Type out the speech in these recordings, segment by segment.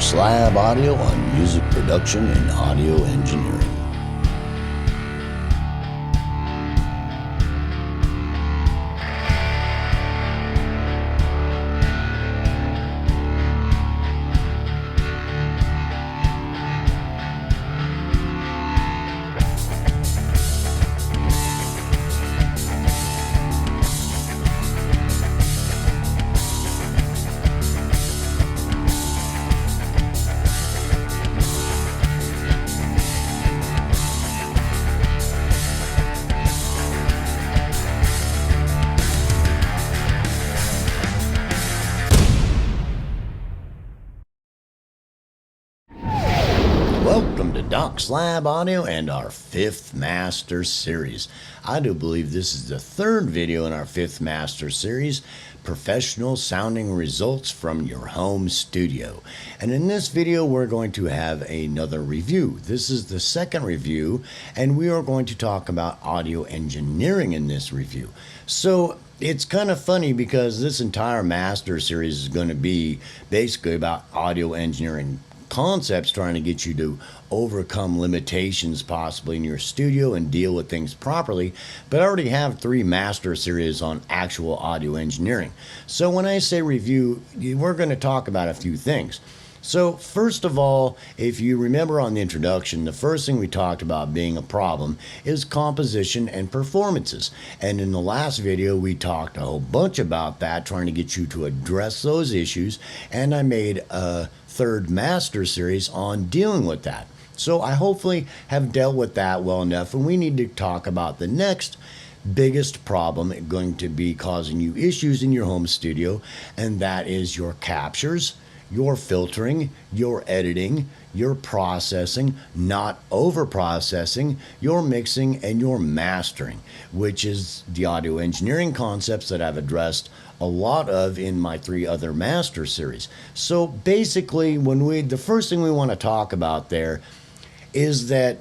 Doc Slab Audio on music production and audio engineering. Welcome to Doc Slab Audio and our 5th Master Series. I do believe this is the 3rd video in our 5th Master Series, Professional Sounding Results from Your Home Studio. And in this video, we're going to have another review. This is the 2nd review, and we are going to talk about audio engineering in this review. So it's kind of funny because this entire Master Series is going to be basically about audio engineering concepts, trying to get you to overcome limitations possibly in your studio and deal with things properly. But I already have 3 master series on actual audio engineering. So when I say review, we're going to talk about a few things. So first of all, if you remember on the introduction, the first thing we talked about being a problem is composition and performances. And in the last video, we talked a whole bunch about that, trying to get you to address those issues. And I made a 3rd master series on dealing with that. So I hopefully have dealt with that well enough. And we need to talk about the next biggest problem going to be causing you issues in your home studio. And that is your captures, your filtering, your editing, your processing, not over processing, your mixing, and your mastering, which is the audio engineering concepts that I've addressed a lot of in my 3 other master series. So basically, the first thing we want to talk about there is that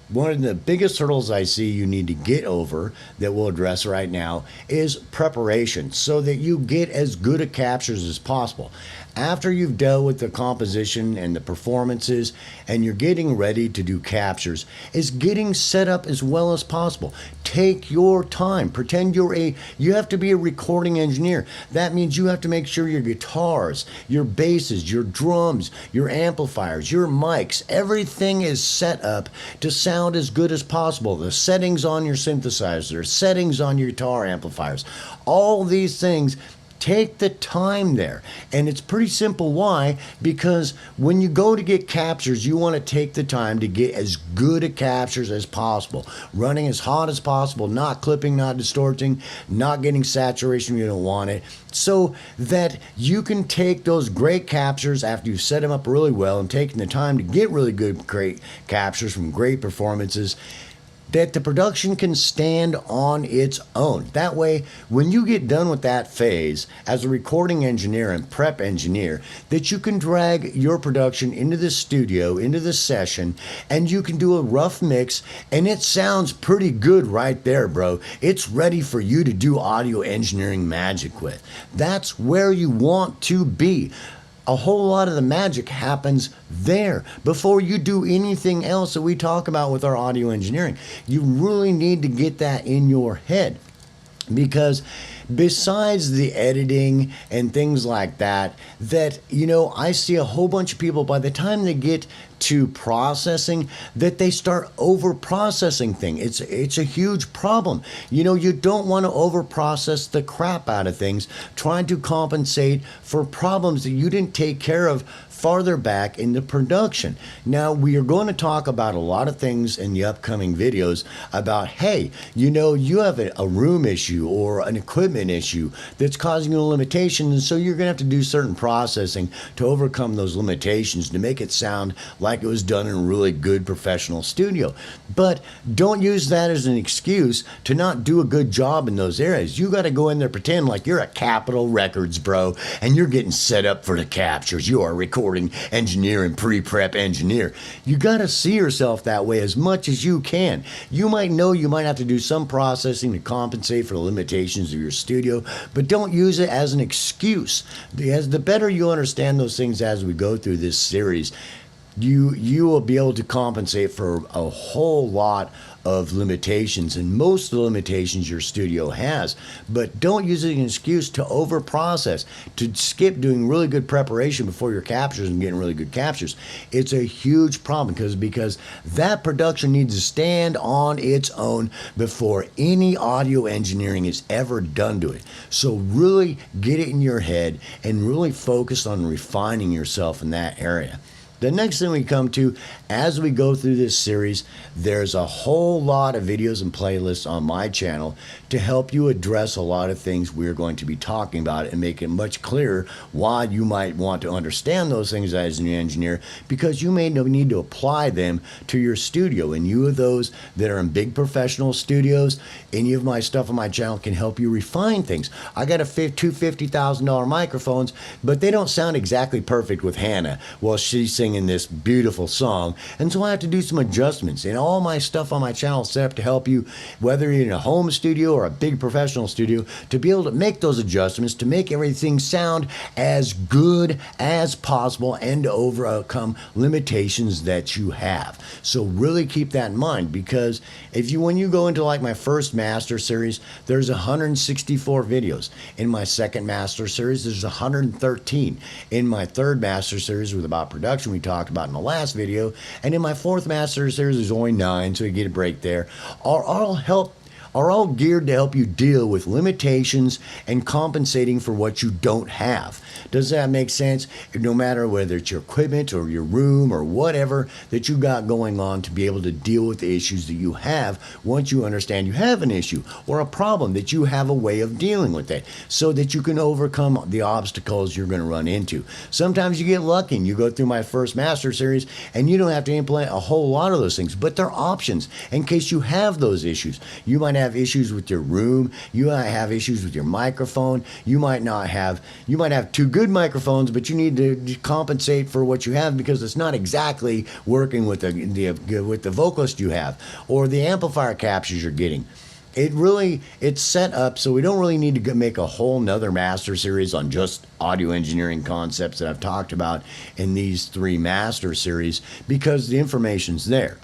one of the biggest hurdles I see you need to get over that we'll address right now is preparation, so that you get as good at captures as possible. After you've dealt with the composition and the performances and you're getting ready to do captures, is getting set up as well as possible. Take your time. Pretend you have to be a recording engineer. That means you have to make sure your guitars, your basses, your drums, your amplifiers, your mics, everything is set up to sound as good as possible. The settings on your synthesizer, settings on your guitar amplifiers, all these things. Take the time there. And it's pretty simple. Why? Because when you go to get captures, you want to take the time to get as good at captures as possible. Running as hot as possible, not clipping, not distorting, not getting saturation when you don't want it. So that you can take those great captures after you've set them up really well and taken the time to get really good, great captures from great performances, that the production can stand on its own. That way, when you get done with that phase as a recording engineer and prep engineer, that you can drag your production into the studio, into the session, and you can do a rough mix, and it sounds pretty good right there, bro. It's ready for you to do audio engineering magic with. That's where you want to be. A whole lot of the magic happens there before you do anything else that we talk about with our audio engineering. You really need to get that in your head, because besides the editing and things like that, I see a whole bunch of people, by the time they get to processing, that they start over processing things. It's a huge problem. You don't want to over process the crap out of things, trying to compensate for problems that you didn't take care of farther back in the production. Now, we are going to talk about a lot of things in the upcoming videos about, hey, you have a room issue or an equipment issue that's causing you a limitation, and so you're going to have to do certain processing to overcome those limitations to make it sound like it was done in a really good professional studio. But don't use that as an excuse to not do a good job in those areas. You got to go in there, pretend like you're at Capitol Records, bro, and you're getting set up for the captures. You are recording recording engineer and pre-prep engineer. You got to see yourself that way as much as you can. You might know you might have to do some processing to compensate for the limitations of your studio, but don't use it as an excuse. Because the better you understand those things as we go through this series, you will be able to compensate for a whole lot of limitations, and most of the limitations your studio has. But don't use it as an excuse to over process, to skip doing really good preparation before your captures and getting really good captures. It's a huge problem because that production needs to stand on its own before any audio engineering is ever done to it. So really get it in your head and really focus on refining yourself in that area. The next thing we come to as we go through this series, there's a whole lot of videos and playlists on my channel to help you address a lot of things we're going to be talking about and make it much clearer why you might want to understand those things as an engineer, because you may need to apply them to your studio. And you of those that are in big professional studios, any of my stuff on my channel can help you refine things. I got two $50,000 microphones, but they don't sound exactly perfect with Hannah while she's singing this beautiful song, and so I have to do some adjustments. And all my stuff on my channel is set up to help you, whether you're in a home studio or a big professional studio, to be able to make those adjustments to make everything sound as good as possible and to overcome limitations that you have. So really keep that in mind, because when you go into like my first master series, there's 164 videos. In my second master series, there's 113. In my third master series with about production we talked about in the last video, and in my fourth master series there's only 9, so you get a break there, are all geared to help you deal with limitations and compensating for what you don't have. Does that make sense? No matter whether it's your equipment or your room or whatever that you got going on, to be able to deal with the issues that you have once you understand you have an issue or a problem, that you have a way of dealing with it so that you can overcome the obstacles you're going to run into. Sometimes you get lucky and you go through my first master series and you don't have to implement a whole lot of those things, but they're options in case you have those issues. You might have issues with your room, you might have issues with your microphone, you might have two good microphones, but you need to compensate for what you have because it's not exactly working with the vocalist you have or the amplifier captures you're getting. It's set up so we don't really need to make a whole nother master series on just audio engineering concepts that I've talked about in these 3 master series, because the information's there.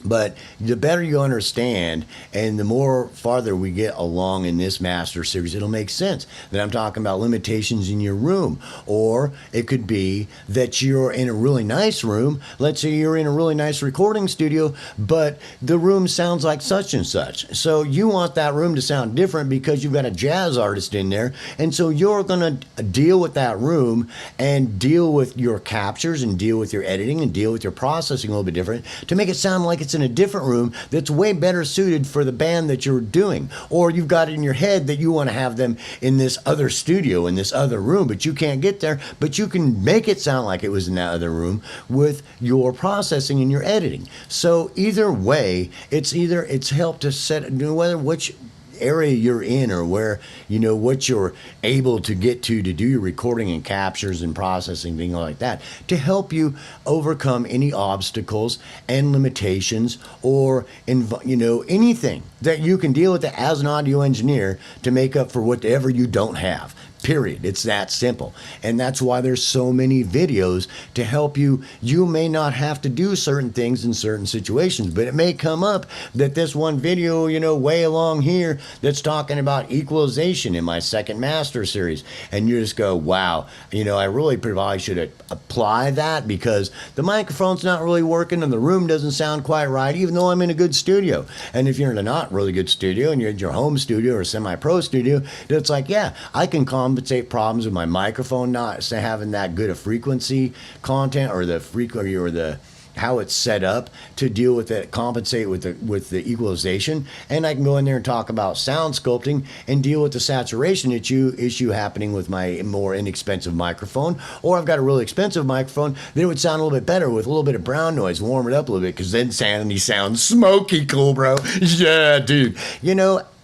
But the better you understand and the more farther we get along in this master series, it'll make sense that I'm talking about limitations in your room. Or it could be that you're in a really nice room. Let's say you're in a really nice recording studio, but the room sounds like such and such. So you want that room to sound different because you've got a jazz artist in there. And so you're going to deal with that room and deal with your captures and deal with your editing and deal with your processing a little bit different to make it sound like it's in a different room that's way better suited for the band that you're doing. Or you've got it in your head that you want to have them in this other studio, in this other room, but you can't get there, but you can make it sound like it was in that other room with your processing and your editing. So either way, it's helped to set which area you're in or where, what you're able to get to do your recording and captures and processing, things like that, to help you overcome any obstacles and limitations or, anything that you can deal with as an audio engineer to make up for whatever you don't have. Period. It's that simple. And that's why there's so many videos to help you. You may not have to do certain things in certain situations, but it may come up that this one video, way along here that's talking about equalization in my second master series. And you just go, wow, I really probably should apply that because the microphone's not really working and the room doesn't sound quite right, even though I'm in a good studio. And if you're in a not really good studio and you're in your home studio or semi-pro studio, it's like, yeah, I can compensate problems with my microphone not having that good a frequency content or the frequency or the how it's set up to deal with it, compensate with the equalization, and I can go in there and talk about sound sculpting and deal with the saturation issue happening with my more inexpensive microphone. Or I've got a really expensive microphone that would sound a little bit better with a little bit of brown noise, warm it up a little bit, because then Sanity sounds smoky cool, bro. Yeah, dude.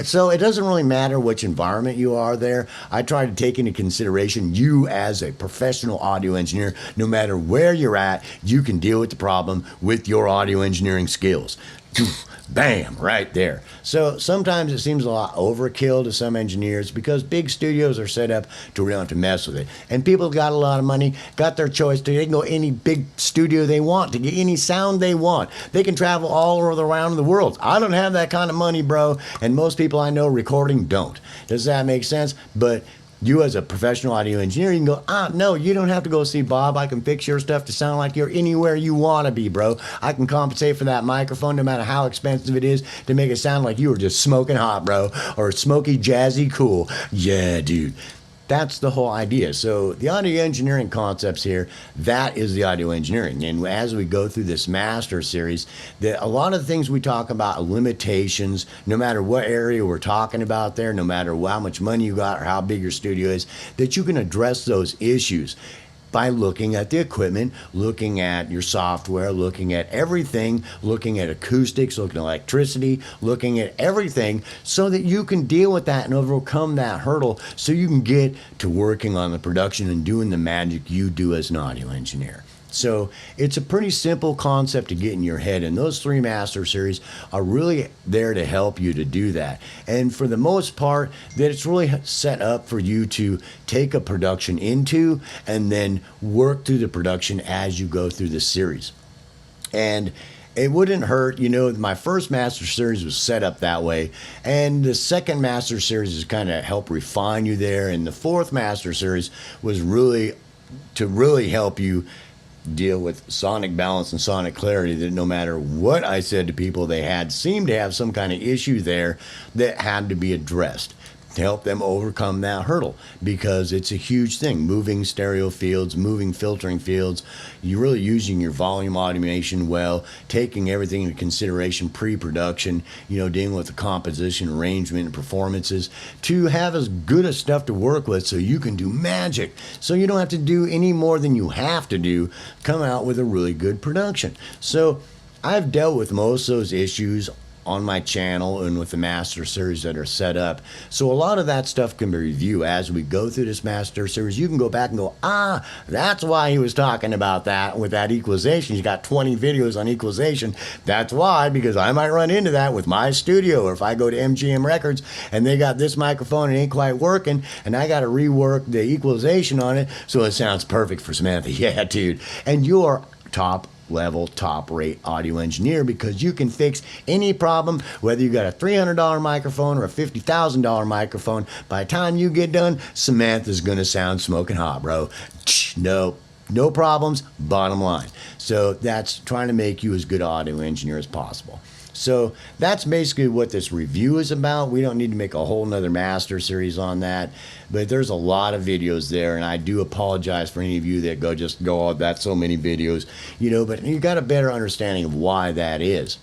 So it doesn't really matter which environment you are there. I try to take into consideration you as a professional audio engineer. No matter where you're at, you can deal with the problem with your audio engineering skills. Bam, right there. So sometimes it seems a lot overkill to some engineers because big studios are set up to really have to mess with it. And people got a lot of money, got their choice. They can go any big studio they want to get any sound they want. They can travel all over around the world. I don't have that kind of money, bro. And most people I know recording don't. Does that make sense? But you as a professional audio engineer, you can go, no, you don't have to go see Bob. I can fix your stuff to sound like you're anywhere you want to be, bro. I can compensate for that microphone no matter how expensive it is to make it sound like you were just smoking hot, bro, or smoky, jazzy, cool. Yeah, dude. That's the whole idea. So the audio engineering concepts here, that is the audio engineering. And as we go through this master series, a lot of the things we talk about, limitations, no matter what area we're talking about there, no matter how much money you got or how big your studio is, that you can address those issues by looking at the equipment, looking at your software, looking at everything, looking at acoustics, looking at electricity, looking at everything so that you can deal with that and overcome that hurdle so you can get to working on the production and doing the magic you do as an audio engineer. So it's a pretty simple concept to get in your head, and those 3 master series are really there to help you to do that. And for the most part, that it's really set up for you to take a production into and then work through the production as you go through the series. And it wouldn't hurt, my first master series was set up that way, and the second master series is kind of help refine you there, and the 4th master series was really to really help you deal with sonic balance and sonic clarity, that no matter what I said to people, they seemed to have some kind of issue there that had to be addressed to help them overcome that hurdle, because it's a huge thing. Moving stereo fields, moving filtering fields, you're really using your volume automation well, taking everything into consideration pre-production, dealing with the composition, arrangement, and performances to have as good a stuff to work with so you can do magic. So you don't have to do any more than you have to do, come out with a really good production. So I've dealt with most of those issues on my channel and with the master series that are set up. So a lot of that stuff can be reviewed as we go through this master series. You can go back and go, that's why he was talking about that with that equalization. He's got 20 videos on equalization. That's why, because I might run into that with my studio, or if I go to MGM Records and they got this microphone and it ain't quite working and I got to rework the equalization on it so it sounds perfect for Samantha. Yeah, dude. And you're top rate audio engineer, because you can fix any problem, whether you got a $300 microphone or a $50,000 microphone. By the time you get done, Samantha's gonna sound smoking hot, bro. No problems, bottom line. So that's trying to make you as good audio engineer as possible. So that's basically what this review is about. We don't need to make a whole nother master series on that, but there's a lot of videos there, and I do apologize for any of you that go, that's so many videos, but you got a better understanding of why that is.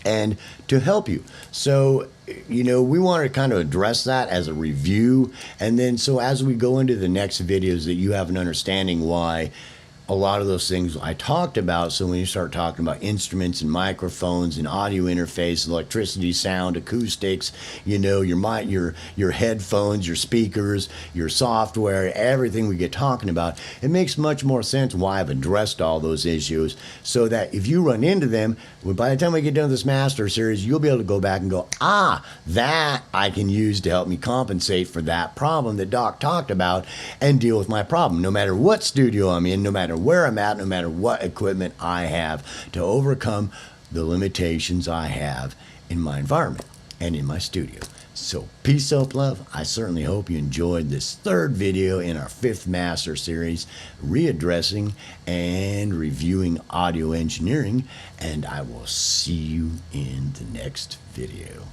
And to help you. So, we want to kind of address that as a review, and then so as we go into the next videos that you have an understanding why a lot of those things I talked about. So when you start talking about instruments and microphones and audio interface, electricity, sound, acoustics, your headphones, your speakers, your software, everything we get talking about, it makes much more sense why I've addressed all those issues, so that if you run into them, by the time we get done with this master series, you'll be able to go back and go, that I can use to help me compensate for that problem that Doc talked about and deal with my problem, no matter what studio I'm in, no matter where I'm at, no matter what equipment I have, to overcome the limitations I have in my environment and in my studio. So peace, hope, love. I certainly hope you enjoyed this 3rd video in our 5th master series, readdressing and reviewing audio engineering, and I will see you in the next video.